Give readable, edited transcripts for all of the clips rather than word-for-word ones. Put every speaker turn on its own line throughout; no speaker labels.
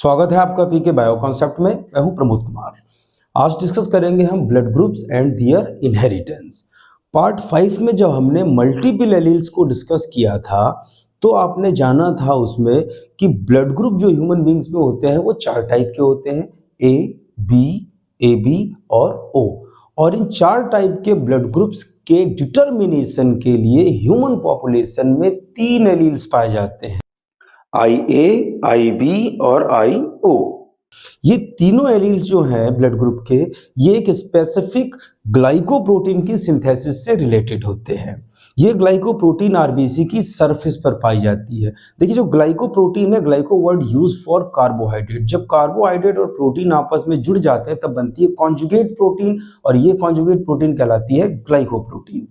स्वागत है आपका पीके बायो कॉन्सेप्ट में। मैं हूं प्रमोद कुमार। आज डिस्कस करेंगे हम blood groups and their inheritance. Part 5 में जब हमने मल्टीपल एलील्स को डिस्कस किया था तो आपने जाना था उसमें कि ब्लड ग्रुप जो ह्यूमन बींग्स में होते हैं वो 4 टाइप के होते हैं, ए, बी, ए बी और ओ। और इन 4 टाइप के ब्लड ग्रुप्स के डिटर्मिनेशन के लिए ह्यूमन पॉपुलेशन में 3 एलील्स पाए जाते हैं, IA, IB और IO। ये तीनों एलील्स जो हैं ब्लड ग्रुप के, ये एक स्पेसिफिक ग्लाइकोप्रोटीन की सिंथेसिस से रिलेटेड होते हैं। ये ग्लाइकोप्रोटीन आरबीसी की सरफेस पर पाई जाती है। देखिए, जो ग्लाइकोप्रोटीन है, glyco word use for carbohydrate. जब कार्बोहाइड्रेट और प्रोटीन आपस में जुड़ जाते हैं तब बनती है कॉन्जुगेट प्रोटीन, और ये कॉन्जुगेट प्रोटीन कहलाती है ग्लाइकोप्रोटीन।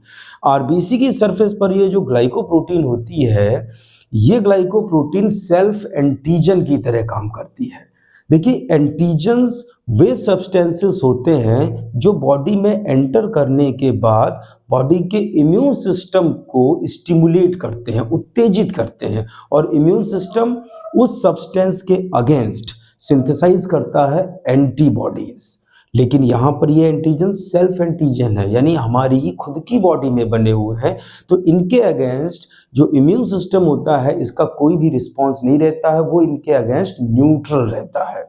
आरबीसी की सरफेस पर ये जो ग्लाइकोप्रोटीन होती है, ये ग्लाइकोप्रोटीन सेल्फ एंटीजन की तरह काम करती है। देखिए, एंटीजन्स वे सब्सटेंसेस होते हैं जो बॉडी में एंटर करने के बाद बॉडी के इम्यून सिस्टम को स्टिमुलेट करते हैं, उत्तेजित करते हैं, और इम्यून सिस्टम उस सब्सटेंस के अगेंस्ट सिंथेसाइज करता है एंटीबॉडीज। लेकिन यहाँ पर ये एंटीजन सेल्फ एंटीजन है, यानी हमारी ही खुद की बॉडी में बने हुए हैं, तो इनके अगेंस्ट जो इम्यून सिस्टम होता है इसका कोई भी रिस्पॉन्स नहीं रहता है, वो इनके अगेंस्ट न्यूट्रल रहता है।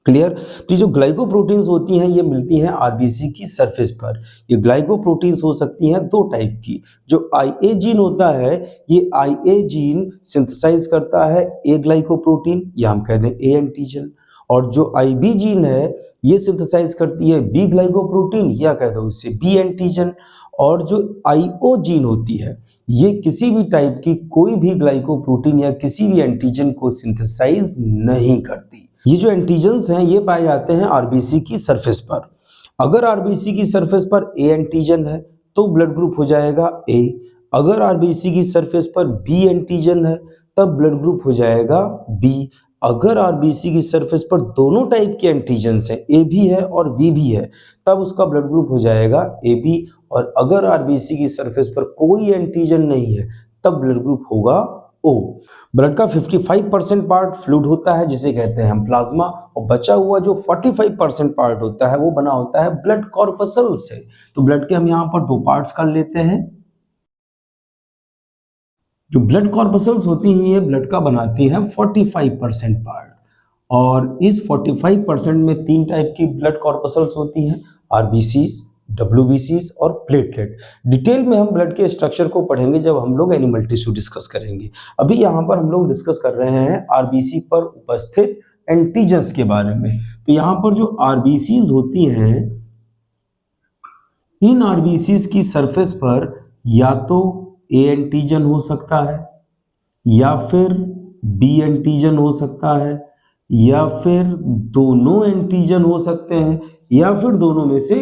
क्लियर? तो जो ग्लाइकोप्रोटीन्स होती हैं ये मिलती हैं आरबीसी की सरफेस पर। ये ग्लाइकोप्रोटीन्स हो सकती हैं 2 टाइप की। जो IA जीन होता है, ये IA जीन सिंथेसाइज करता है ए ग्लाइकोप्रोटीन, या हम कह दें ए एंटीजन। और जो IB जीन है ये सिंथेसाइज करती है बी ग्लाइकोप्रोटीन, या कह दो इससे बी एंटीजन। और जो IO जीन होती है ये किसी भी टाइप की कोई भी ग्लाइकोप्रोटीन या किसी भी एंटीजन को सिंथेसाइज नहीं करती। ये जो एंटीजन्स हैं ये पाए जाते हैं आरबीसी की सरफेस पर। अगर आरबीसी की सरफेस पर ए एंटीजन है तो ब्लड ग्रुप हो जाएगा ए। अगर आरबीसी की सरफेस पर बी एंटीजन है तब ब्लड ग्रुप हो जाएगा बी। अगर आरबीसी की सरफेस पर दोनों टाइप के एंटीजन्स हैं, ए भी है और बी भी है, तब उसका ब्लड ग्रुप हो जाएगा ए बी। और अगर आरबीसी की सरफेस पर कोई एंटीजन नहीं है तब ब्लड ग्रुप होगा ओ। ब्लड का 55% पार्ट फ्लूइड होता है जिसे कहते हैं हम प्लाज्मा, और बचा हुआ जो 45% पार्ट होता है वो बना होता है ब्लड कॉर्पसल से। तो ब्लड के हम यहाँ पर 2 पार्ट्स कर लेते हैं। जो ब्लड कॉर्पसल्स होती हैं ये ब्लड का बनाती हैं 45% पार्ट, और इस 45% में 3 टाइप की ब्लड कॉर्पसल्स होती हैं, आरबीसीज, WBCs और प्लेटलेट। डिटेल में हम ब्लड के स्ट्रक्चर को पढ़ेंगे जब हम लोग एनिमल टिश्यू डिस्कस करेंगे। अभी यहाँ पर हम लोग डिस्कस कर रहे हैं आरबीसी पर उपस्थित एंटीजन्स के बारे में। तो यहाँ पर जो आरबीसीज होती हैं, इन आरबीसीज की सरफेस पर या तो ए एंटीजन हो सकता है, या फिर बी एंटीजन हो सकता है, या फिर दोनों एंटीजन हो सकते हैं, या फिर दोनों में से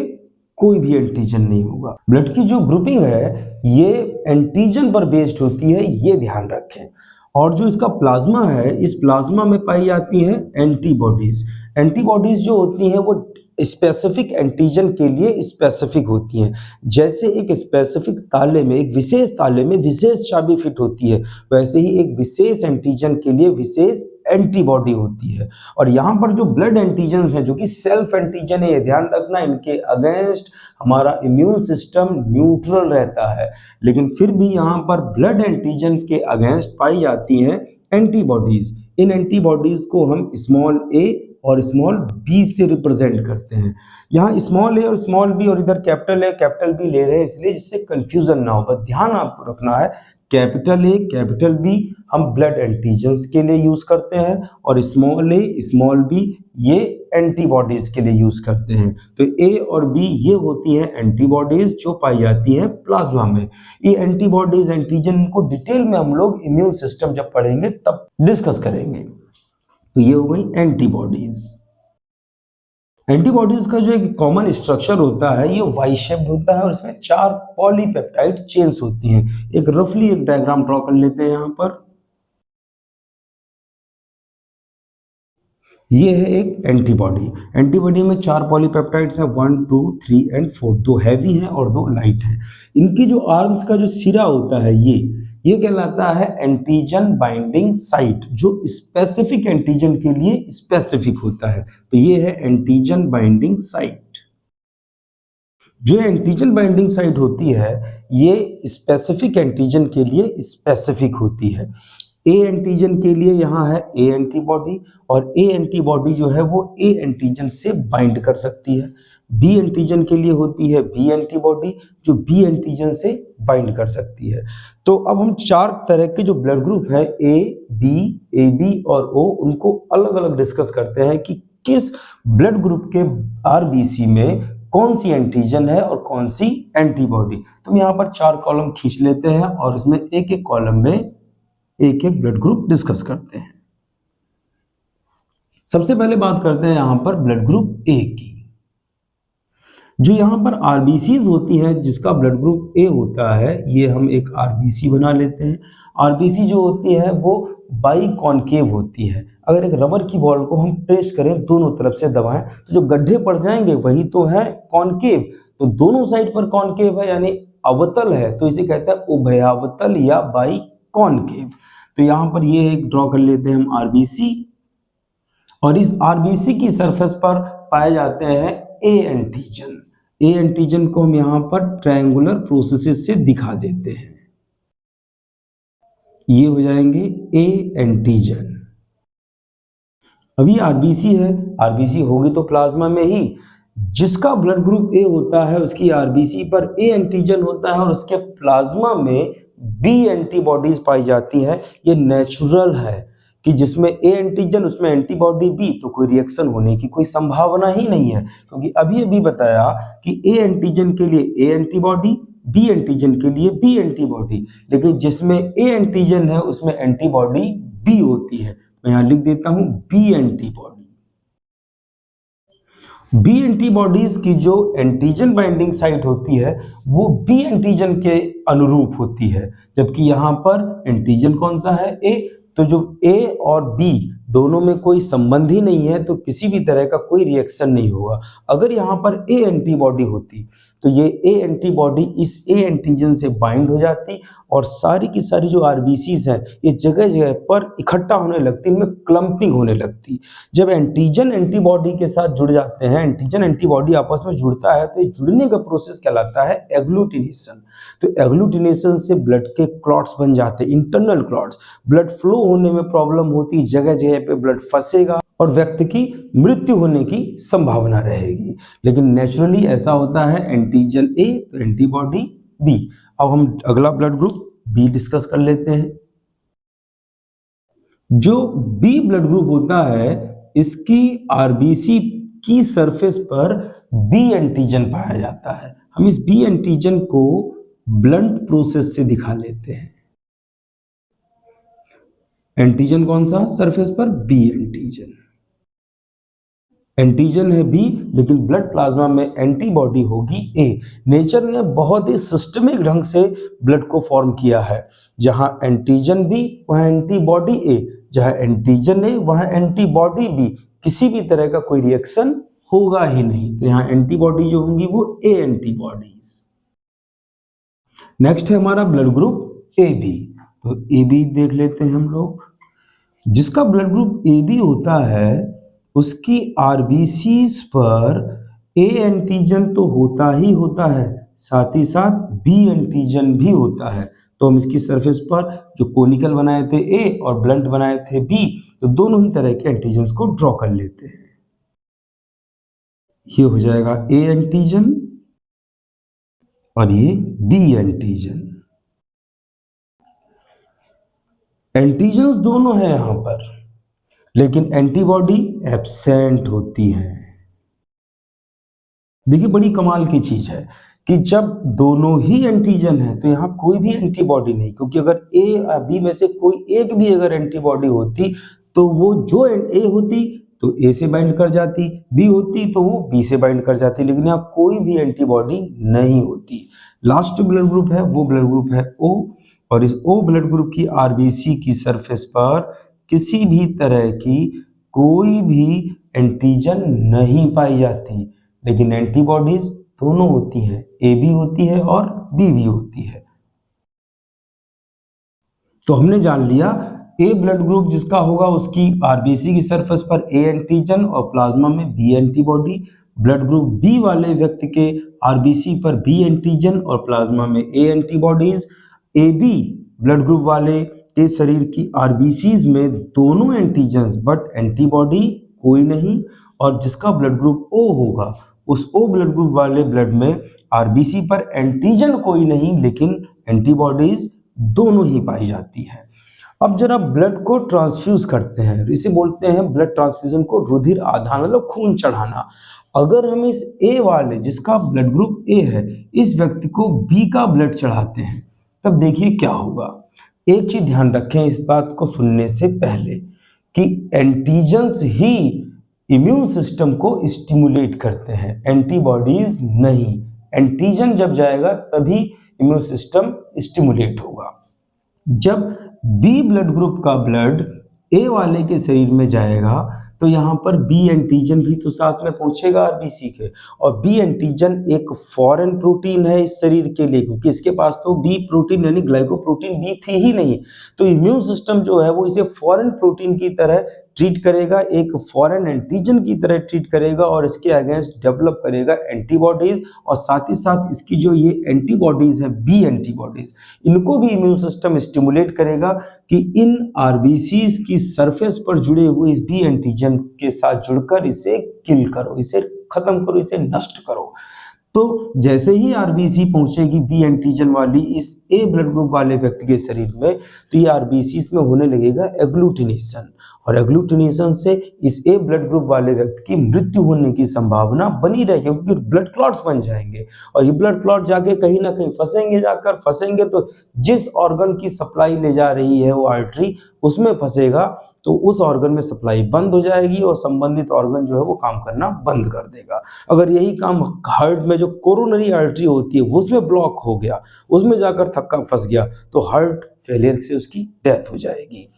कोई भी एंटीजन नहीं होगा। ब्लड की जो ग्रुपिंग है ये एंटीजन पर बेस्ड होती है, ये ध्यान रखें। और जो इसका प्लाज्मा है, इस प्लाज्मा में पाई जाती हैं एंटीबॉडीज। एंटीबॉडीज जो होती हैं वो स्पेसिफिक एंटीजन के लिए स्पेसिफिक होती हैं। जैसे एक स्पेसिफिक ताले में, एक विशेष ताले में विशेष चाबी फिट होती है, वैसे ही एक विशेष एंटीजन के लिए विशेष एंटीबॉडी होती है। और यहाँ पर जो ब्लड एंटीजन्स हैं जो कि सेल्फ एंटीजन है, ये ध्यान रखना, इनके अगेंस्ट हमारा इम्यून सिस्टम न्यूट्रल रहता है, लेकिन फिर भी यहाँ पर ब्लड एंटीजन्स के अगेंस्ट पाई जाती हैं एंटीबॉडीज। इन एंटीबॉडीज को हम स्मॉल ए और स्मॉल बी से रिप्रेजेंट करते हैं। यहाँ स्मॉल ए और स्मॉल बी और इधर कैपिटल ए कैपिटल बी ले रहे हैं इसलिए जिससे कंफ्यूजन ना हो, बस ध्यान आपको रखना है कैपिटल ए कैपिटल बी हम ब्लड एंटीजन्स के लिए यूज करते हैं, और स्मॉल ए स्मॉल बी ये एंटीबॉडीज के लिए यूज करते हैं। तो ए और बी ये होती हैं एंटीबॉडीज जो पाई जाती हैं प्लाज्मा में। ये एंटीबॉडीज एंटीजन को डिटेल में हम लोग इम्यून सिस्टम जब पढ़ेंगे तब डिस्कस करेंगे। तो ये हो गई एंटीबॉडीज। एंटीबॉडीज का जो एक कॉमन स्ट्रक्चर होता है ये वाई शेप्ड होता है, और इसमें 4 पॉलीपेप्टाइड चेन्स होती हैं। एक रफली एक डायग्राम ड्रॉ कर लेते हैं। यहाँ पर ये है एक एंटीबॉडी। एंटीबॉडी में 4 पॉलीपेप्टाइड्स हैं, 1, 2, 3 एंड 4। 2 हैवी हैं और 2 लाइट हैं। इनकी जो आर्म्स का जो सिरा होता है ये कहलाता है एंटीजन बाइंडिंग साइट, जो स्पेसिफिक एंटीजन के लिए स्पेसिफिक होता है। तो ये है एंटीजन बाइंडिंग साइट। जो एंटीजन बाइंडिंग साइट होती है ये स्पेसिफिक एंटीजन के लिए स्पेसिफिक होती है। ए एंटीजन के लिए यहाँ है ए एंटीबॉडी, और ए एंटीबॉडी जो है वो ए एंटीजन से बाइंड कर सकती है। बी एंटीजन के लिए होती है बी एंटीबॉडी, जो बी एंटीजन से बाइंड कर सकती है। तो अब हम चार तरह के जो ब्लड ग्रुप है ए बी और ओ, उनको अलग अलग डिस्कस करते हैं कि किस ब्लड ग्रुप के आरबीसी में कौन सी एंटीजन है और कौन सी एंटीबॉडी। तो हम यहाँ पर चार कॉलम खींच लेते हैं और इसमें एक एक कॉलम में एक एक ब्लड ग्रुप डिस्कस करते हैं। सबसे पहले बात करते हैं यहां पर ब्लड ग्रुप ए की। जो यहां पर आरबीसीज होती है, जिसका ब्लड ग्रुप ए होता है, ये हम एक आरबीसी बना लेते हैं। आरबीसी जो होती है वो बाई कॉनकेव होती है। अगर एक रबर की बॉल को हम प्रेस करें, दोनों तरफ से दबाएं, तो जो गड्ढे पड़ जाएंगे वही तो है कॉनकेव। तो दोनों साइड पर कॉनकेव है यानी अवतल है, तो इसे कहते हैं उभयावतल या बाई कॉनकेव। तो यहां पर ये एक ड्रॉ कर लेते हैं हम आरबीसी, और इस आरबीसी की सरफेस पर पाए जाते हैं ए एंटीजन। ए एंटीजन को हम यहां पर ट्रायंगुलर प्रोसेसेस से दिखा देते हैं। ये हो जाएंगे ए एंटीजन। अभी आरबीसी है, आरबीसी होगी तो प्लाज्मा में ही। जिसका ब्लड ग्रुप ए होता है उसकी आरबीसी पर ए एंटीजन होता है और उसके प्लाज्मा में बी एंटीबॉडीज पाई जाती है। ये नेचुरल है कि जिसमें ए एंटीजन उसमें एंटीबॉडी बी, तो कोई रिएक्शन होने की कोई संभावना ही नहीं है, क्योंकि अभी अभी बताया कि ए एंटीजन के लिए ए एंटीबॉडी, बी एंटीजन के लिए बी एंटीबॉडी, लेकिन जिसमें ए एंटीजन है उसमें एंटीबॉडी बी होती है। मैं यहां लिख देता हूं बी एंटीबॉडी। बी एंटीबॉडीज की जो एंटीजन बाइंडिंग साइट होती है वो बी एंटीजन के अनुरूप होती है, जबकि यहां पर एंटीजन कौन सा है, ए। तो जो ए और बी दोनों में कोई संबंध ही नहीं है, तो किसी भी तरह का कोई रिएक्शन नहीं होगा। अगर यहाँ पर ए एंटीबॉडी होती तो ये ए एंटीबॉडी इस ए एंटीजन से बाइंड हो जाती और सारी की सारी जो आरबीसीज हैं ये जगह जगह पर इकट्ठा होने लगती, इनमें क्लम्पिंग होने लगती। जब एंटीजन एंटीबॉडी के साथ जुड़ जाते हैं, एंटीजन एंटीबॉडी आपस में जुड़ता है, तो ये जुड़ने का प्रोसेस कहलाता है एग्लूटिनेशन। तो एग्लूटिनेशन से ब्लड के क्लॉट्स बन जाते हैं, इंटरनल क्लॉट्स। ब्लड फ्लो होने में प्रॉब्लम होती, जगह जगह पे ब्लड फंसेगा और व्यक्ति की मृत्यु होने की संभावना रहेगी। लेकिन नेचुरली ऐसा होता है, एंटीजन ए तो एंटीबॉडी बी। अब हम अगला ब्लड ग्रुप बी डिस्कस कर लेते हैं। जो बी ब्लड ग्रुप होता है इसकी आरबीसी की सरफेस पर बी एंटीजन पाया जाता है। हम इस बी एंटीजन को ब्लंट प्रोसेस से दिखा लेते हैं। एंटीजन कौन सा, सरफेस पर बी एंटीजन। एंटीजन है बी, लेकिन ब्लड प्लाज्मा में एंटीबॉडी होगी ए। नेचर ने बहुत ही सिस्टमिक ढंग से ब्लड को फॉर्म किया है। जहां एंटीजन बी वहां एंटीबॉडी ए, जहां एंटीजन ए वहां एंटीबॉडी बी। किसी भी तरह का कोई रिएक्शन होगा ही नहीं। तो यहाँ एंटीबॉडी जो होंगी वो ए एंटीबॉडीज। नेक्स्ट है हमारा ब्लड ग्रुप ए बी। तो ए बी देख लेते हैं हम लोग। जिसका ब्लड ग्रुप ए बी होता है उसकी आरबीसीज पर ए एंटीजन तो होता ही होता है, साथ ही साथ बी एंटीजन भी होता है। तो हम इसकी सरफेस पर जो कोनिकल बनाए थे ए और ब्लंट बनाए थे बी, तो दोनों ही तरह के एंटीजन्स को ड्रॉ कर लेते हैं। ये हो जाएगा ए एंटीजन और ये बी एंटीजन। एंटीजन्स दोनों है यहां पर, लेकिन एंटीबॉडी एब्सेंट होती है। देखिए बड़ी कमाल की चीज है कि जब दोनों ही एंटीजन है तो यहां कोई भी एंटीबॉडी नहीं, क्योंकि अगर ए या बी में से कोई एक भी अगर एंटीबॉडी होती तो वो जो ए होती तो ए से बाइंड कर जाती, बी होती तो वो बी से बाइंड कर जाती, लेकिन यहाँ कोई भी एंटीबॉडी नहीं होती। लास्ट ब्लड ग्रुप है वो ब्लड ग्रुप है ओ, और इस ओ ब्लड ग्रुप की आरबीसी की सरफेस पर किसी भी तरह की कोई भी एंटीजन नहीं पाई जाती, लेकिन एंटीबॉडीज दोनों होती है, ए भी होती है और बी भी होती है। तो हमने जान लिया ए ब्लड ग्रुप जिसका होगा उसकी आरबीसी की सरफेस पर ए एंटीजन और प्लाज्मा में B antibody, blood group B वाले व्यक्ति के आरबीसी पर बी एंटीजन और प्लाज्मा में A antibodies, A B blood group वाले के शरीर की आरबीसीज में दोनों एंटीजन्स बट एंटीबॉडी कोई नहीं, और जिसका ब्लड ग्रुप ओ होगा उस ओ ब्लड ग्रुप वाले ब्लड में आरबीसी पर एंटीजन कोई नहीं लेकिन एंटीबॉडीज दोनों ही पाई जाती है। अब जरा ब्लड को ट्रांसफ्यूज करते हैं, इसे बोलते हैं ब्लड ट्रांसफ्यूजन को रुधिर आधान मतलब खून चढ़ाना। अगर हम इस ए वाले जिसका ब्लड ग्रुप ए है इस व्यक्ति को बी का ब्लड चढ़ाते हैं तब देखिए क्या होगा। एक चीज ध्यान रखें इस बात को सुनने से पहले कि एंटीजन्स ही इम्यून सिस्टम को स्टिमुलेट करते हैं, एंटीबॉडीज नहीं। एंटीजन जब जाएगा तभी इम्यून सिस्टम स्टिमुलेट होगा। जब बी ब्लड ग्रुप का ब्लड ए वाले के शरीर में जाएगा तो यहाँ पर बी एंटीजन भी तो साथ में पहुंचेगा आरबीसी के, और बी एंटीजन एक फॉरेन प्रोटीन है इस शरीर के लिए क्योंकि इसके पास तो बी प्रोटीन यानी ग्लाइकोप्रोटीन बी थी ही नहीं। तो इम्यून सिस्टम जो है वो इसे फॉरेन प्रोटीन की तरह ट्रीट करेगा, एक फॉरेन एंटीजन की तरह ट्रीट करेगा और इसके अगेंस्ट डेवलप करेगा एंटीबॉडीज, और साथ ही साथ इसकी जो ये एंटीबॉडीज है बी एंटीबॉडीज इनको भी इम्यून सिस्टम स्टिमुलेट करेगा कि इन आरबीसीज की सरफेस पर जुड़े हुए इस बी एंटीजन के साथ जुड़कर इसे किल करो, इसे खत्म करो, इसे नष्ट करो। तो जैसे ही आरबीसी पहुंचेगी बी एंटीजन वाली इस ए ब्लड ग्रुप वाले व्यक्ति के शरीर में तो ये आरबीसी में होने लगेगा एग्लूटिनेशन, और एग्लूटिनेशन से इस ए ब्लड ग्रुप वाले व्यक्ति की मृत्यु होने की संभावना बनी रहेगी क्योंकि ब्लड क्लॉट्स बन जाएंगे और ये ब्लड क्लॉट जाके कहीं ना कहीं फंसेंगे तो जिस ऑर्गन की सप्लाई ले जा रही है वो आर्टरी उसमें फंसेगा तो उस ऑर्गन में सप्लाई बंद हो जाएगी और संबंधित ऑर्गन जो है वो काम करना बंद कर देगा। अगर यही काम हार्ट में जो कोरोनरी आर्टरी होती है उसमें ब्लॉक हो गया, उसमें जाकर थक्का फंस गया तो हार्ट फेलियर से उसकी डेथ हो जाएगी।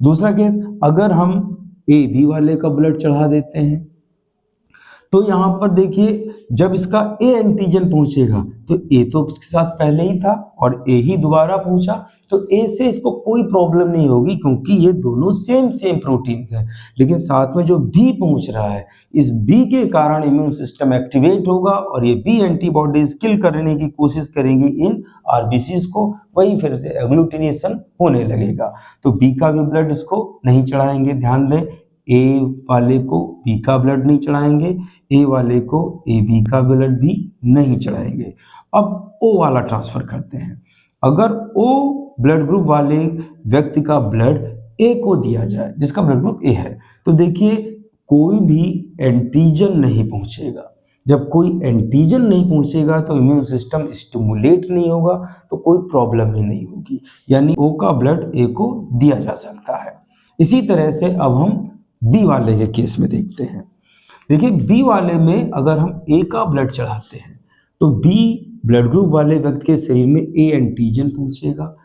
दूसरा केस, अगर हम ए बी वाले का ब्लड चढ़ा देते हैं तो यहाँ पर देखिए जब इसका ए एंटीजन पहुंचेगा तो ए तो इसके साथ पहले ही था और ए ही दोबारा पहुंचा तो ए से इसको कोई प्रॉब्लम नहीं होगी क्योंकि ये दोनों सेम प्रोटीन्स हैं। लेकिन साथ में जो बी पहुंच रहा है इस बी के कारण इम्यून सिस्टम एक्टिवेट होगा और ये बी एंटीबॉडीज किल करने की कोशिश करेंगी इन आरबीसीज को, वही फिर से एग्लूटिनेशन होने लगेगा। तो बी का भी ब्लड इसको नहीं चढ़ाएंगे, ध्यान दें ए वाले को बी का ब्लड नहीं चढ़ाएंगे, ए वाले को ए बी का ब्लड भी नहीं चढ़ाएंगे। अब ओ वाला ट्रांसफर करते हैं। अगर ओ ब्लड ग्रुप वाले व्यक्ति का ब्लड ए को दिया जाए जिसका ब्लड ग्रुप ए है तो देखिए कोई भी एंटीजन नहीं पहुंचेगा। जब कोई एंटीजन नहीं पहुंचेगा तो इम्यून सिस्टम स्टिमुलेट नहीं होगा तो कोई प्रॉब्लम ही नहीं होगी, यानी ओ का ब्लड ए को दिया जा सकता है। इसी तरह से अब हम बी वाले के केस में देखते हैं। देखिए बी वाले में अगर हम ए का ब्लड चढ़ाते हैं तो बी ब्लड ग्रुप वाले व्यक्ति के शरीर में ए एंटीजन पहुंचेगा,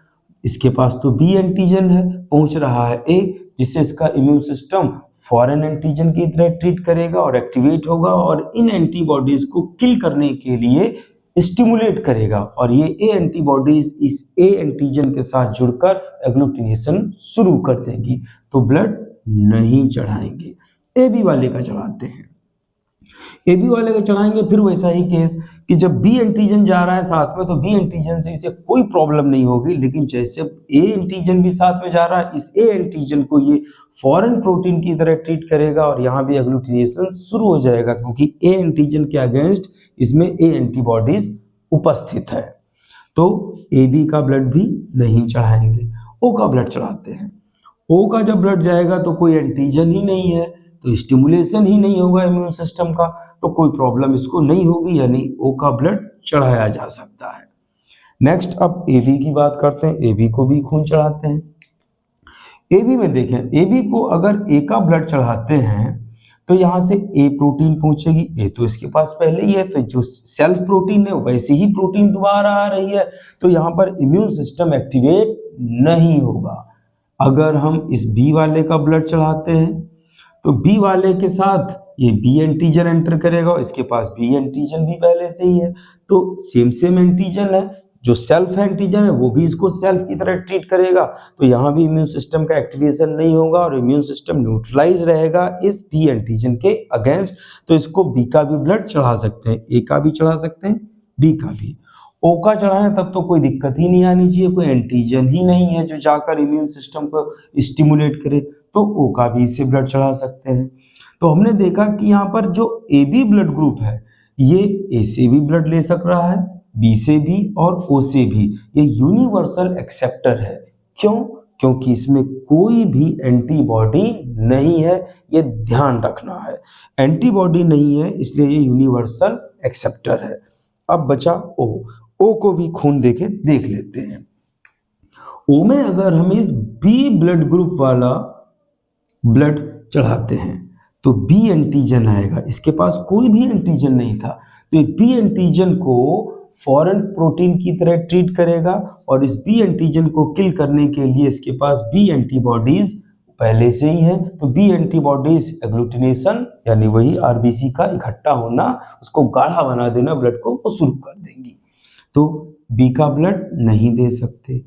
इसके पास तो बी एंटीजन है, पहुंच रहा है ए जिससे इसका इम्यून सिस्टम फॉरेन एंटीजन की तरह ट्रीट करेगा और एक्टिवेट होगा और इन एंटीबॉडीज को किल करने के लिए स्टिमुलेट करेगा और ये ए एंटीबॉडीज इस ए एंटीजन के साथ जुड़कर एग्लूटिनेशन शुरू कर देंगी तो ब्लड नहीं चढ़ाएंगे। ए बी वाले का चढ़ाते हैं, ए बी वाले का चढ़ाएंगे। फिर वैसा ही केस कि जब बी एंटीजन जा रहा है साथ में तो बी एंटीजन से इसे कोई प्रॉब्लम नहीं होगी, लेकिन जैसे ए एंटीजन भी साथ में जा रहा है इस ए एंटीजन को ये फॉरेन प्रोटीन की तरह ट्रीट करेगा और यहाँ भी एग्लूटिनेशन शुरू हो जाएगा क्योंकि ए एंटीजन के अगेंस्ट इसमें ए एंटीबॉडीज उपस्थित है। तो ए बी का ब्लड भी नहीं चढ़ाएंगे, ओ का ब्लड चढ़ाते हैं। ओ का जब ब्लड जाएगा तो कोई एंटीजन ही नहीं है तो स्टिमुलेशन ही नहीं होगा इम्यून सिस्टम का तो कोई प्रॉब्लम इसको नहीं होगी, यानी ओ का ब्लड चढ़ाया जा सकता है। नेक्स्ट अब ए बी की बात करते हैं। ए बी को भी खून चढ़ाते हैं। ए बी में देखें ए बी को अगर ए का ब्लड चढ़ाते हैं तो यहाँ से ए प्रोटीन पहुंचेगी, ए तो इसके पास पहले ही है तो जो सेल्फ प्रोटीन है वैसी ही प्रोटीन दोबारा आ रही है तो यहाँ पर इम्यून सिस्टम एक्टिवेट नहीं होगा। अगर हम इस बी वाले का ब्लड चढ़ाते हैं तो बी वाले के साथ ये बी एंटीजन एंटर करेगा और इसके पास बी एंटीजन भी पहले से ही है तो सेम एंटीजन है जो सेल्फ एंटीजन है वो भी इसको सेल्फ की तरह ट्रीट करेगा, तो यहाँ भी इम्यून सिस्टम का एक्टिवेशन नहीं होगा और इम्यून सिस्टम न्यूट्रलाइज रहेगा इस बी एंटीजन के अगेंस्ट। तो इसको बी का भी ब्लड चढ़ा सकते हैं, ए का भी चढ़ा सकते हैं, बी का भी। ओ का चढ़ाएं तब तो कोई दिक्कत ही नहीं आनी चाहिए, कोई एंटीजन ही नहीं है जो जाकर इम्यून सिस्टम को स्टिमुलेट करे, तो ओ का भी इससे ब्लड चढ़ा सकते हैं। तो हमने देखा कि यहाँ पर जो ए बी ब्लड ग्रुप है ये ए से भी ब्लड ले सक रहा है, बी से भी और ओ से भी। ये यूनिवर्सल एक्सेप्टर है। क्यों? क्योंकि इसमें कोई भी एंटीबॉडी नहीं है, ये ध्यान रखना है। एंटीबॉडी नहीं है इसलिए ये यूनिवर्सल एक्सेप्टर है। अब बचा ओ। ओ को भी खून देके देख लेते हैं। ओ में अगर हम इस बी ब्लड ग्रुप वाला ब्लड चढ़ाते हैं तो बी एंटीजन आएगा। इसके पास कोई भी एंटीजन नहीं था, तो ये बी एंटीजन को फॉरेन प्रोटीन की तरह ट्रीट करेगा और इस बी एंटीजन को किल करने के लिए इसके पास बी एंटीबॉडीज पहले से ही है। तो बी एंटीबॉडीज एग्लूटिनेशन यानी वही आरबीसी का इकट्ठा होना, उसको गाढ़ा बना देना ब्लड को, वो शुरू कर देंगी। तो बी का ब्लड नहीं दे सकते,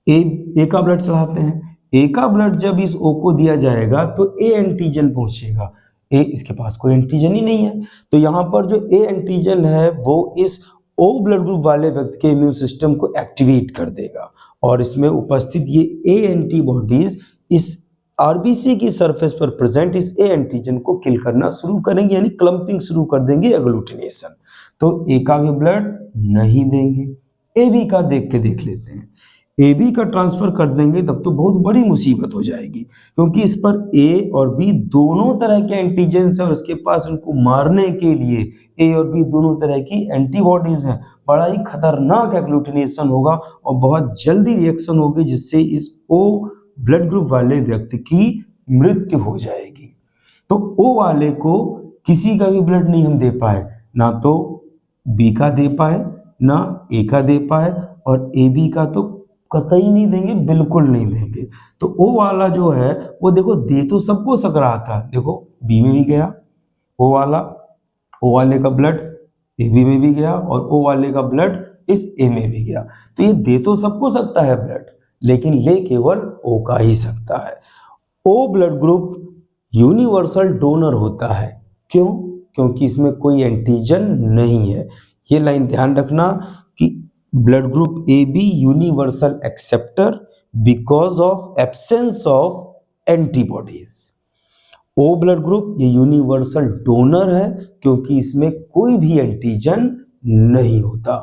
ए का ब्लड चढ़ाते हैं। ए का ब्लड जब इस ओ को दिया जाएगा तो ए एंटीजन पहुंचेगा। ए इसके पास कोई एंटीजन ही नहीं है, तो यहाँ पर जो ए एंटीजन है वो इस ओ ब्लड ग्रुप वाले व्यक्ति के इम्यून सिस्टम को एक्टिवेट कर देगा और इसमें उपस्थित ये ए एंटीबॉडीज इस आरबीसी की सरफेस पर प्रेजेंट इस ए एंटीजन को किल करना शुरू करेंगे, यानी क्लंपिंग शुरू कर देंगे, एग्लूटिनेशन। तो ए का भी ब्लड नहीं देंगे। ए बी का देख के देख लेते हैं। ए बी का ट्रांसफर कर देंगे तब तो बहुत बड़ी मुसीबत हो जाएगी, क्योंकि इस पर ए और बी दोनों तरह के एंटीजेंस हैं और इसके पास उनको मारने के लिए ए और बी दोनों तरह की एंटीबॉडीज हैं। बड़ा ही खतरनाक एग्लूटिनेशन होगा और बहुत जल्दी रिएक्शन होगी जिससे इस ओ ब्लड ग्रुप वाले व्यक्ति की मृत्यु हो जाएगी। तो ओ वाले को किसी का भी ब्लड नहीं हम दे पाए, ना तो बी का दे पाए ना ए का दे पाए और ए बी का तो कतई नहीं देंगे, बिल्कुल नहीं देंगे। तो ओ वाला जो है वो देखो दे तो सबको सक रहा था, देखो बी में भी गया ओ वाला, ओ वाले का ब्लड ए बी में भी गया और ओ वाले का ब्लड इस ए में भी गया। तो ये दे तो सबको सकता है ब्लड, लेकिन ले केवल ओ का ही सकता है। O blood group universal donor होता है। क्यों? क्योंकि इसमें कोई एंटीजन नहीं है। ये लाइन ध्यान रखना कि blood group A B universal acceptor because of absence of antibodies. O blood group ये यूनिवर्सल डोनर है क्योंकि इसमें कोई भी एंटीजन नहीं होता।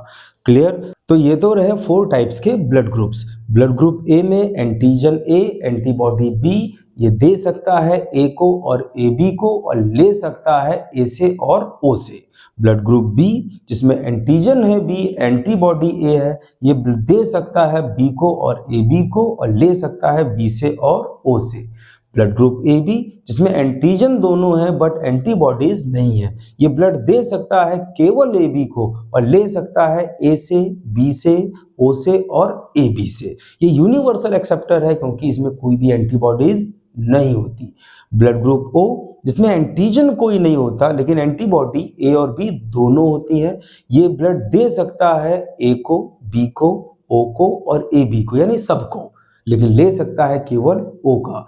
क्लियर? तो ये तो रहे 4 टाइप्स के ब्लड ग्रुप्स। ब्लड ग्रुप ए में एंटीजन ए एंटीबॉडी बी ये दे सकता है ए को और ए बी को और ले सकता है ए से और ओ से। ब्लड ग्रुप बी जिसमें एंटीजन है बी एंटीबॉडी ए है, ये दे सकता है बी को और ए बी को और ले सकता है बी से और ओ से। ब्लड ग्रुप ए बी जिसमें एंटीजन दोनों है बट एंटीबॉडीज नहीं है, ये ब्लड दे सकता है केवल ए बी को और ले सकता है ए से बी से ओ से और ए बी से। ये यूनिवर्सल एक्सेप्टर है क्योंकि इसमें कोई भी एंटीबॉडीज नहीं होती। ब्लड ग्रुप ओ जिसमें एंटीजन कोई नहीं होता लेकिन एंटीबॉडी ए और बी दोनों होती है, ये ब्लड दे सकता है ए को बी को ओ को और ए बी को यानी सबको, लेकिन ले सकता है केवल ओ का।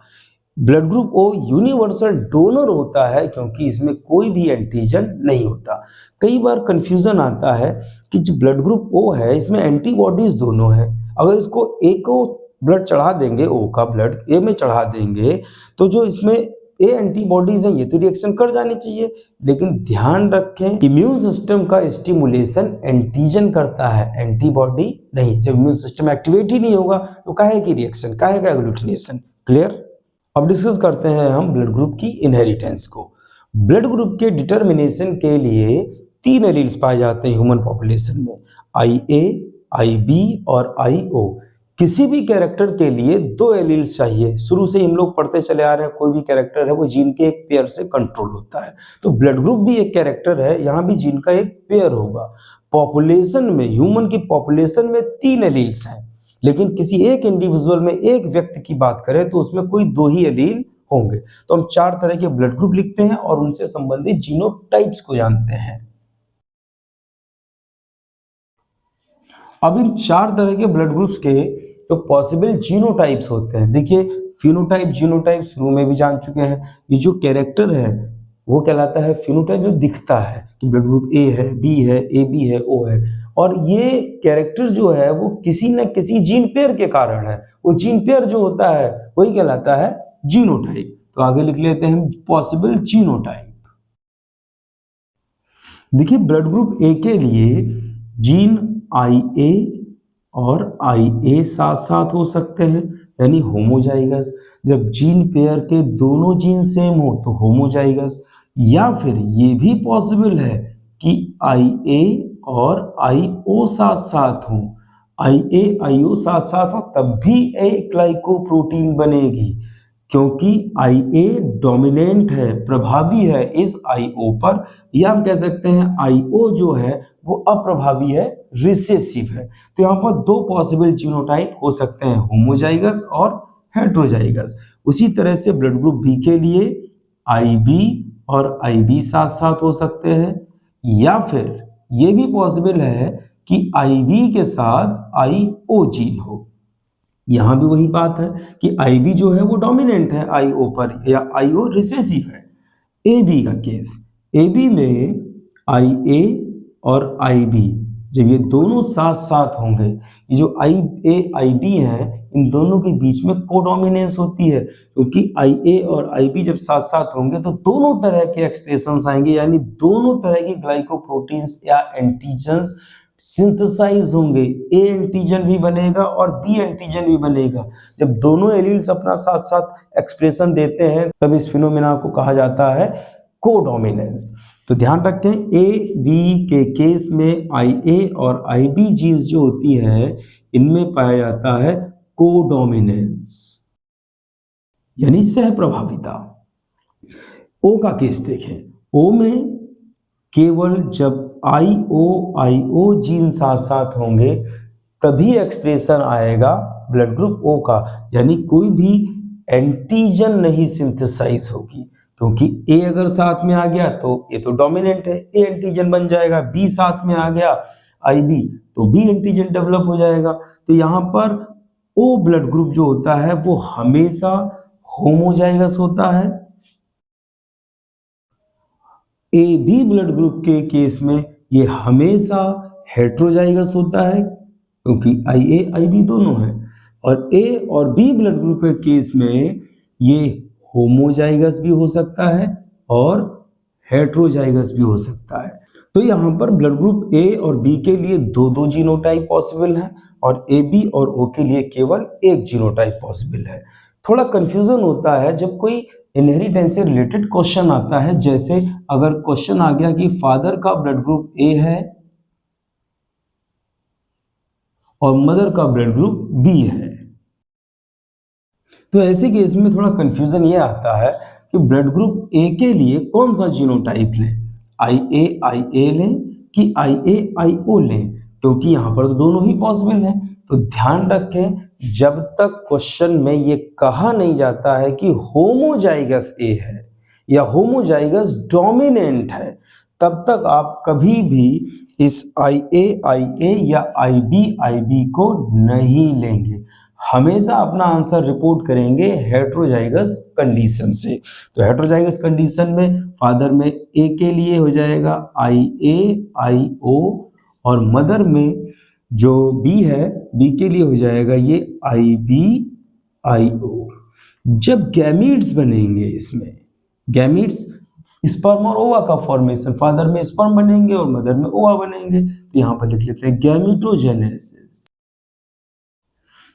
Blood group O universal donor होता है क्योंकि इसमें कोई भी एंटीजन नहीं होता। कई बार कंफ्यूजन आता है कि जो ब्लड ग्रुप ओ है इसमें एंटीबॉडीज दोनों हैं, अगर इसको ए को ब्लड चढ़ा देंगे, ओ का ब्लड ए में चढ़ा देंगे, तो जो इसमें ए एंटीबॉडीज है ये तो रिएक्शन कर जानी चाहिए, लेकिन ध्यान रखें इम्यून सिस्टम का स्टिमुलेशन एंटीजन करता है, एंटीबॉडी नहीं। जब इम्यून सिस्टम एक्टिवेट ही नहीं होगा तो काहे की रिएक्शन, काहे का एग्लूटिनेशन। क्लियर? अब डिस्कस करते हैं हम ब्लड ग्रुप की इनहेरिटेंस को। ब्लड ग्रुप के डिटर्मिनेशन के लिए 3 एलील्स पाए जाते हैं ह्यूमन पॉपुलेशन में, IA, IB और IO। किसी भी कैरेक्टर के लिए 2 एलील्स चाहिए। शुरू से ही हम लोग पढ़ते चले आ रहे हैं, कोई भी कैरेक्टर है वो जीन के एक पेयर से कंट्रोल होता है, तो ब्लड ग्रुप भी एक कैरेक्टर है, यहाँ भी जीन का एक पेयर होगा। पॉपुलेशन में, ह्यूमन की पॉपुलेशन में 3 एलील्स हैं, लेकिन किसी एक इंडिविजुअल में, एक व्यक्ति की बात करें तो उसमें कोई 2 ही एलील होंगे। तो हम 4 तरह के ब्लड ग्रुप लिखते हैं और उनसे संबंधित जीनोटाइप्स को जानते हैं। अब इन 4 तरह के ब्लड ग्रुप्स के जो पॉसिबल जीनोटाइप्स होते हैं, देखिए फिनोटाइप जीनोटाइप शुरू में भी जान चुके हैं। ये जो कैरेक्टर है वो कहलाता है फिनोटाइप, जो दिखता है कि ब्लड ग्रुप ए है, बी है, ए बी है, ओ है। और ये कैरेक्टर जो है वो किसी न किसी जीन पेयर के कारण है, वो जीन पेयर जो होता है वही कहलाता है जीनोटाइप। तो आगे लिख लेते हैं पॉसिबल जीनोटाइप। देखिए ब्लड ग्रुप ए के लिए जीन आई ए और आई ए साथ साथ हो सकते हैं, यानी होमोजाइगस। जब जीन पेयर के दोनों जीन सेम हो तो होमोजाइगस। या फिर ये भी पॉसिबल है कि आई ए और आई ओ साथ साथ हो, आई ए आई ओ साथ साथ हो तब भी एक ग्लाइकोप्रोटीन बनेगी, क्योंकि आई ए डोमिनेंट है, प्रभावी है इस आई ओ पर, या हम कह सकते हैं आई ओ जो है वो अप्रभावी है, रिसेसिव है। तो यहाँ पर 2 पॉसिबल जीनोटाइप हो सकते हैं, होमोजाइगस और हेट्रोजाइगस। उसी तरह से ब्लड ग्रुप बी के लिए आई बी और आई बी साथ साथ हो सकते हैं, या फिर ये भी पॉसिबल है कि आई बी के साथ आई ओ जीन हो। यहां भी वही बात है कि आई बी जो है वो डोमिनेंट है आई ओ पर, या आई ओ रिसेसिव है। ए बी का केस, ए बी में आई ए और आई बी जब ये दोनों साथ साथ होंगे, ये जो आई ए आई बी है इन दोनों के बीच में कोडोमिनेंस होती है, क्योंकि आई ए और आई बी जब साथ साथ होंगे तो दोनों तरह के एक्सप्रेशंस आएंगे, यानी दोनों तरह की ग्लाइकोप्रोटीन्स या एंटीजन्स सिंथेसाइज होंगे। ए एंटीजन भी बनेगा और बी एंटीजन भी बनेगा। जब दोनों एलील्स अपना साथ साथ एक्सप्रेशन देते हैं तब इस फिनोमेना को कहा जाता है कोडोमिनेंस। तो ध्यान रखें, ए बी के केस में आई ए और आई बी जीन्स जो होती है इनमें पाया जाता है कोडोमिनेंस, यानी सह प्रभाविता। ओ का केस देखें, ओ में केवल जब आई ओ जीन साथ साथ होंगे तभी एक्सप्रेशन आएगा ब्लड ग्रुप ओ का, यानी कोई भी एंटीजन नहीं सिंथेसाइज होगी, क्योंकि ए अगर साथ में आ गया तो ये तो डोमिनेंट है, ए एंटीजन बन जाएगा, बी साथ में आ गया आई बी तो बी एंटीजन डेवलप हो जाएगा। तो यहाँ पर ओ ब्लड ग्रुप जो होता है वो हमेशा होमोजाइगस होता है। ए बी ब्लड ग्रुप के केस में ये हमेशा हेट्रोजाइगस होता है, क्योंकि आई ए आई बी दोनों हैं। और ए और बी ब्लड ग्रुप के केस में ये होमोजाइगस भी हो सकता है और हेट्रोजाइगस भी हो सकता है। तो यहाँ पर ब्लड ग्रुप ए और बी के लिए 2 जीनोटाइप पॉसिबल है और ए बी और ओ के लिए केवल 1 जीनोटाइप पॉसिबल है। थोड़ा कंफ्यूजन होता है जब कोई इनहेरिटेंस से रिलेटेड क्वेश्चन आता है, जैसे अगर क्वेश्चन आ गया कि फादर का ब्लड ग्रुप ए है और मदर का ब्लड ग्रुप बी है, तो ऐसे केस में थोड़ा कंफ्यूजन ये आता है कि ब्लड ग्रुप ए के लिए कौन सा जीनोटाइप लें, आई ए लें कि आई ए आई ओ लें, क्योंकि यहाँ पर तो दोनों ही पॉसिबल हैं। तो ध्यान रखें, जब तक क्वेश्चन में ये कहा नहीं जाता है कि होमोजाइगस ए है या होमोजाइगस डोमिनेंट है, तब तक आप कभी भी इस आई ए या आई बी को नहीं लेंगे। हमेशा अपना आंसर रिपोर्ट करेंगे हेट्रोजाइगस कंडीशन से। तो हेट्रोजाइगस कंडीशन में फादर में ए के लिए हो जाएगा आई ए आई ओ, और मदर में जो बी है बी के लिए हो जाएगा ये आई बी आई ओ। जब गैमीट्स बनेंगे, इसमें गैमीट्स स्पर्म और ओवा का फॉर्मेशन, फादर में स्पर्म बनेंगे और मदर में ओवा बनेंगे, तो यहाँ पर लिख लेते हैं गैमीटोजेनेसिस।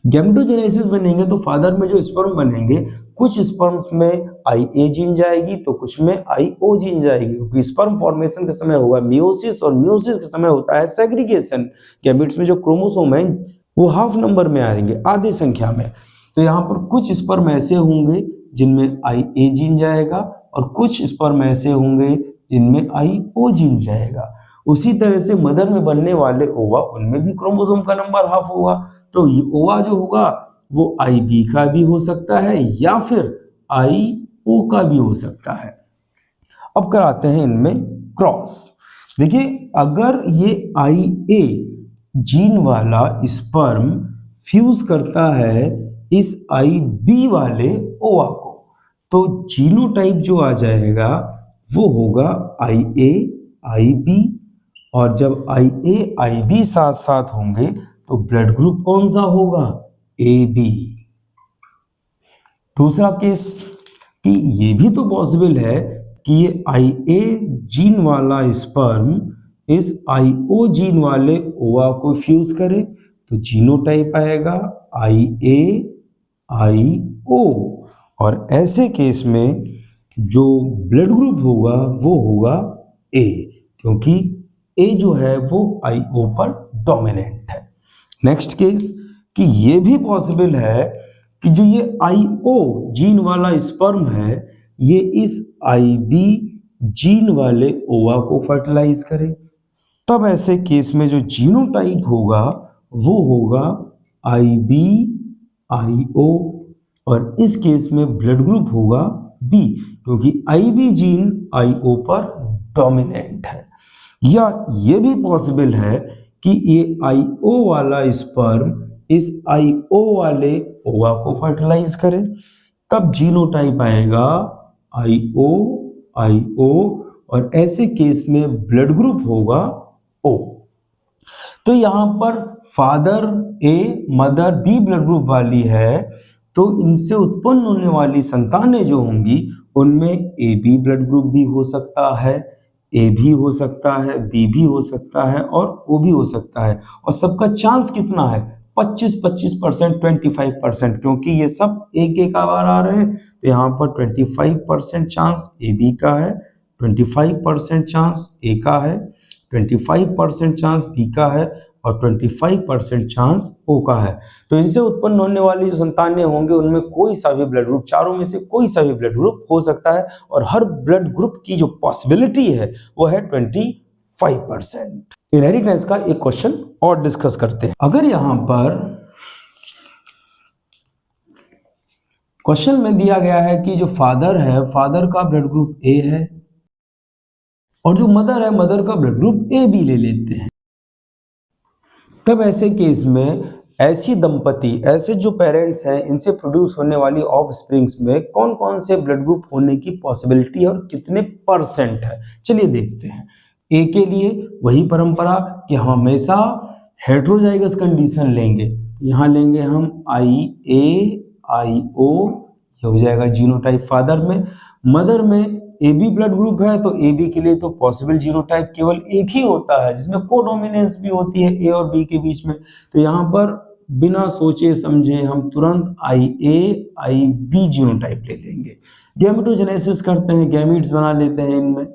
गैमेटोजेनेसिस बनेंगे तो फादर में जो स्पर्म बनेंगे, कुछ स्पर्म्स में आई ए जीन जाएगी तो कुछ में आई ओ जीन जाएगी, क्योंकि स्पर्म फॉर्मेशन के समय होगा मियोसिस और मियोसिस के समय होता है सेग्रीगेशन। गैमेट्स में जो क्रोमोसोम है वो हाफ नंबर में आएंगे, आधी संख्या में। तो यहाँ पर कुछ स्पर्म ऐसे होंगे जिनमें आई ए जीन जाएगा और कुछ स्पर्म ऐसे होंगे जिनमें आई ओ जीन जाएगा। उसी तरह से मदर में बनने वाले ओवा, उनमें भी क्रोमोसोम का नंबर हाफ होगा, तो ये ओवा जो होगा वो आई बी का भी हो सकता है या फिर आई ओ का भी हो सकता है। अब कराते हैं इनमें क्रॉस। देखिए, अगर ये आई ए जीन वाला स्पर्म फ्यूज करता है इस IB वाले ओवा को, तो जीनोटाइप जो आ जाएगा वो होगा IA IB, और जब IA IB साथ साथ होंगे तो ब्लड ग्रुप कौन सा होगा? AB। दूसरा केस कि ये भी तो पॉसिबल है कि ये IA जीन वाला स्पर्म इस IO जीन वाले ओवा को फ्यूज करे, तो जीनोटाइप आएगा IA IO, और ऐसे केस में जो ब्लड ग्रुप होगा वो होगा A, क्योंकि A जो है वो IO पर डोमिनेंट है। नेक्स्ट केस कि ये भी पॉसिबल है कि जो ये IO जीन वाला स्पर्म है ये इस IB जीन वाले ओवा को फर्टिलाइज करे, तब ऐसे केस में जो जीनोटाइप होगा वो होगा IB IO, और इस केस में ब्लड ग्रुप होगा B, क्योंकि IB जीन IO पर डोमिनेंट है। या ये भी पॉसिबल है कि ये IO वाला स्पर्म इस IO वाले ओवा को फर्टिलाइज करे, तब जीनोटाइप आएगा IO IO, और ऐसे केस में ब्लड ग्रुप होगा O। तो यहां पर father A mother B blood group वाली है, तो इनसे उत्पन्न होने वाली संतानें जो होंगी उनमें AB ब्लड ग्रुप भी हो सकता है, A भी हो सकता है, B भी हो सकता है और O भी हो सकता है, और सबका चांस कितना है? 25% 25%, क्योंकि ये सब एक एक बार आ रहे हैं, तो यहाँ पर 25% चांस AB का है, 25% चांस A का है, 25% चांस B का है और 25% चांस O का है। तो इनसे उत्पन्न होने वाली जो संतानें होंगे उनमें कोई सा भी ब्लड ग्रुप, चारों में से कोई सा भी ब्लड ग्रुप हो सकता है, और हर ब्लड ग्रुप की जो पॉसिबिलिटी है वो है 25%। इनहेरिटेंस का एक क्वेश्चन और डिस्कस करते हैं। अगर यहां पर क्वेश्चन में दिया गया है कि जो फादर है, फादर का ब्लड ग्रुप A है, और जो मदर है, मदर का ब्लड ग्रुप AB ले लेते हैं, तब ऐसे केस में ऐसी दंपति, ऐसे जो पेरेंट्स हैं, इनसे प्रोड्यूस होने वाली ऑफ स्प्रिंग्स में कौन कौन से ब्लड ग्रुप होने की पॉसिबिलिटी है और कितने % है, चलिए देखते हैं। ए के लिए वही परंपरा कि हम हमेशा हेट्रोजाइगस कंडीशन लेंगे, यहाँ लेंगे हम IA IO, ये हो जाएगा जीनोटाइप फादर में। मदर में AB ब्लड ग्रुप है, तो AB के लिए तो पॉसिबल जीनोटाइप केवल एक ही होता है, जिसमें कोडोमिनेंस भी होती है A और B के बीच में, तो यहाँ पर बिना सोचे समझे हम तुरंत IA IB जीनोटाइप ले लेंगे। गैमेटोजेनेसिस करते हैं, गैमीट्स बना लेते हैं इनमें।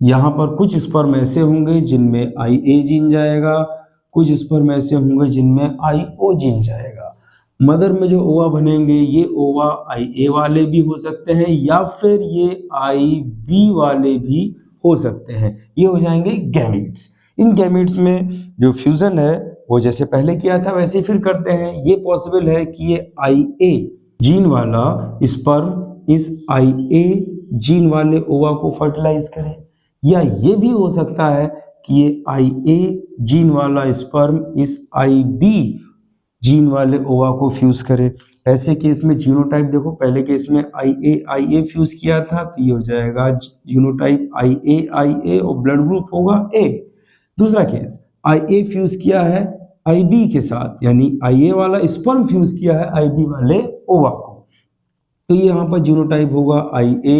यहाँ पर कुछ स्पर्म ऐसे होंगे जिनमें IA जीन जाएगा, कुछ स्पर्म ऐसे होंगे जिनमें IO जीन जाएगा। मदर में जो ओवा बनेंगे ये ओवा IA वाले भी हो सकते हैं या फिर ये IB वाले भी हो सकते हैं, ये हो जाएंगे गैमीट्स। इन गैमीट्स में जो फ्यूजन है वो जैसे पहले किया था वैसे फिर करते हैं। ये पॉसिबल है कि ये IA जीन वाला स्पर्म इस IA जीन वाले ओवा को फर्टिलाइज करे, या ये भी हो सकता है कि ये IA जीन वाला स्पर्म इस IB जीन वाले ओवा को फ्यूज करे। ऐसे केस में जीनोटाइप देखो, पहले केस में IA फ्यूज किया था, तो ये हो जाएगा जीनोटाइप IA और ब्लड ग्रुप होगा A। दूसरा केस IA फ्यूज किया है IB के साथ, यानी IA वाला स्पर्म फ्यूज किया है IB वाले ओवा को, तो ये यहाँ पर जीनोटाइप होगा IA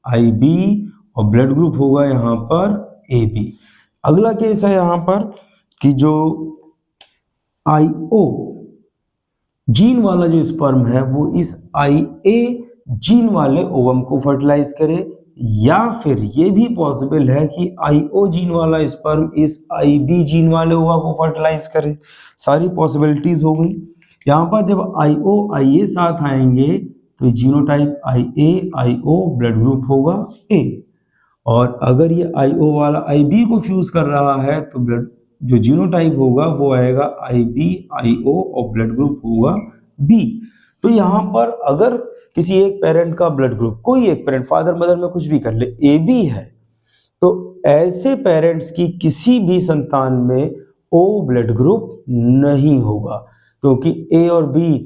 IB और ब्लड ग्रुप होगा यहाँ पर AB। अगला केस है यहाँ पर कि जो IO जीन वाला जो स्पर्म है वो इस IA जीन वाले ओवम को फर्टिलाइज करे, या फिर ये भी पॉसिबल है कि IO जीन वाला स्पर्म इस IB जीन वाले ओवा को फर्टिलाइज करे। सारी पॉसिबिलिटीज हो गई। यहाँ पर जब IO IA साथ आएंगे तो genotype IA IO blood group होगा A, और अगर ये IO वाला IB को फ्यूज कर रहा है तो ब्लड जो जीनोटाइप होगा वो आएगा IB IO और ब्लड ग्रुप होगा B। तो यहाँ पर अगर किसी एक पेरेंट का ब्लड ग्रुप, कोई एक पेरेंट, फादर मदर में कुछ भी कर ले, AB है, तो ऐसे पेरेंट्स की किसी भी संतान में ओ ब्लड ग्रुप नहीं होगा, क्योंकि ए और बी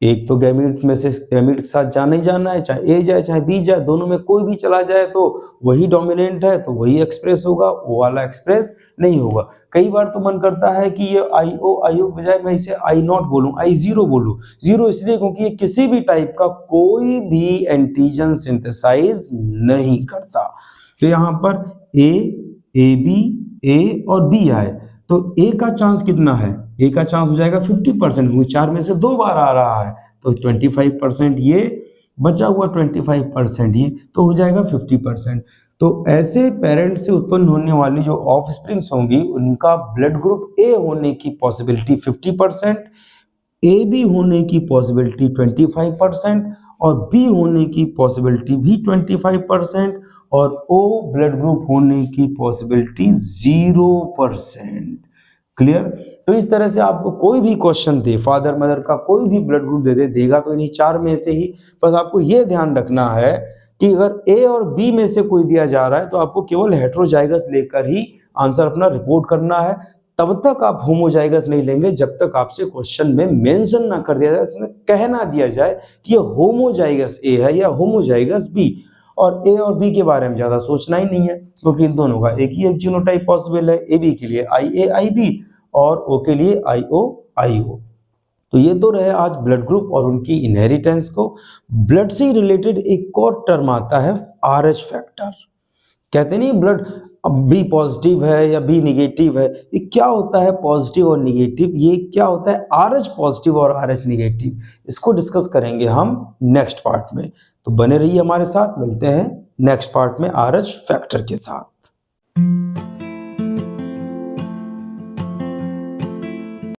एक तो गैमीट में से गैमीट के साथ जाना ही जाना है, चाहे ए जाए चाहे बी जाए, दोनों में कोई भी चला जाए तो वही डोमिनेंट है, तो वही एक्सप्रेस होगा, ओ वाला एक्सप्रेस नहीं होगा। कई बार तो मन करता है कि ये आई ओ के बजाय मैं इसे आई नॉट बोलूं, आई जीरो बोलूं। जीरो इसलिए क्योंकि ये किसी भी टाइप का कोई भी एंटीजन सिंथेसाइज नहीं करता। तो यहाँ पर ए बी, ए और बी आए, तो ए का चांस कितना है? ए का चांस हो जाएगा 50%, क्योंकि 4 में से 2 बार आ रहा है, तो 25% ये, बचा हुआ 25% ये, तो हो जाएगा 50%। तो ऐसे पेरेंट्स से उत्पन्न होने वाली जो ऑफ स्प्रिंग्स होंगी, उनका ब्लड ग्रुप ए होने की पॉसिबिलिटी 50%, ए बी होने की पॉसिबिलिटी 25% और बी होने की पॉसिबिलिटी भी 25% और ओ ब्लड ग्रुप होने की पॉसिबिलिटी 0%। क्लियर? तो इस तरह से आपको कोई भी क्वेश्चन दे, फादर मदर का कोई भी ब्लड ग्रुप दे दे, देगा तो इन्हीं 4 में से ही। बस आपको ये ध्यान रखना है कि अगर ए और बी में से कोई दिया जा रहा है तो आपको केवल हेटेरोजाइगस लेकर ही आंसर अपना रिपोर्ट करना है। तब तक आप होमोजाइगस नहीं लेंगे जब तक आपसे क्वेश्चन में मेंशन ना कर दिया जाए, उसमें कह ना दिया जाए कि ये होमोजाइगस ए है या होमोजाइगस बी। और ए और बी के बारे में ज्यादा सोचना ही नहीं है, क्योंकि इन दोनों का एक ही एक जीनोटाइप पॉसिबल है। ए बी के लिए आई ए आई बी और ओ के लिए आई ओ आई ओ। तो ये तो रहे आज ब्लड ग्रुप और उनकी इनहेरिटेंस को। ब्लड से रिलेटेड एक और टर्म आता है RH फैक्टर। कहते नहीं ब्लड अब बी पॉजिटिव है या बी निगेटिव है, ये क्या होता है पॉजिटिव और निगेटिव, ये क्या होता है RH पॉजिटिव और RH निगेटिव, इसको डिस्कस करेंगे हम नेक्स्ट पार्ट में। तो बने रहिए हमारे साथ, मिलते हैं नेक्स्ट पार्ट में RH फैक्टर के साथ।